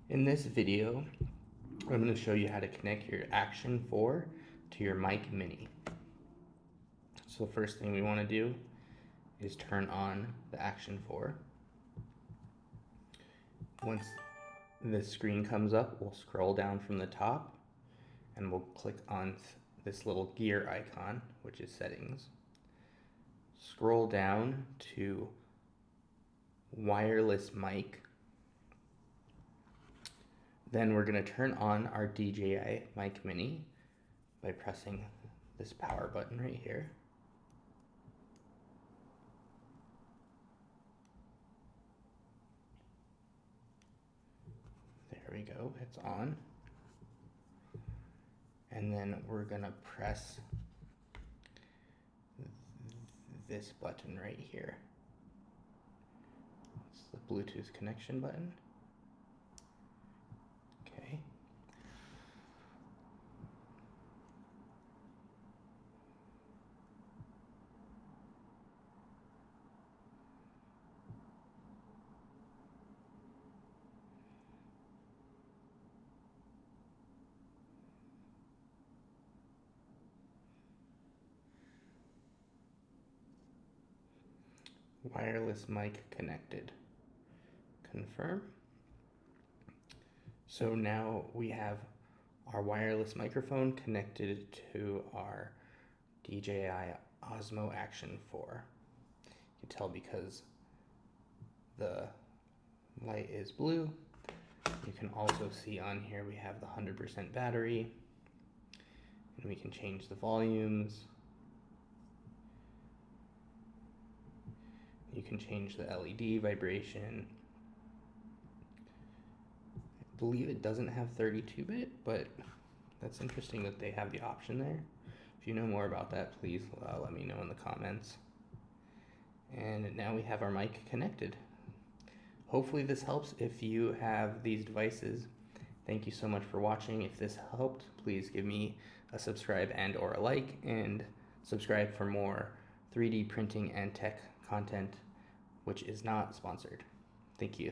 In this video, I'm going to show you how to connect your Action 4 to your mic Mini. So the first thing we want to do is turn on the Action 4. Once the screen comes up, we'll scroll down from the top and we'll click on this little gear icon, which is settings. Scroll down to wireless mic. Then we're going to turn on our DJI Mic Mini by pressing this power button right here. There we go, it's on. And then we're going to press this button right here. It's the Bluetooth connection button. Okay. Wireless mic connected. Confirm. So now we have our wireless microphone connected to our DJI Osmo Action 4. You can tell because the light is blue. You can also see on here we have the 100% battery, and we can change the volumes. You can change the LED vibration. I believe it doesn't have 32-bit, but that's interesting that they have the option there. If you know more about that, please let me know in the comments. And now we have our mic connected. Hopefully this helps if you have these devices. Thank you so much for watching. If this helped, please give me a subscribe and or a like, and subscribe for more 3D printing and tech content, which is not sponsored. Thank you.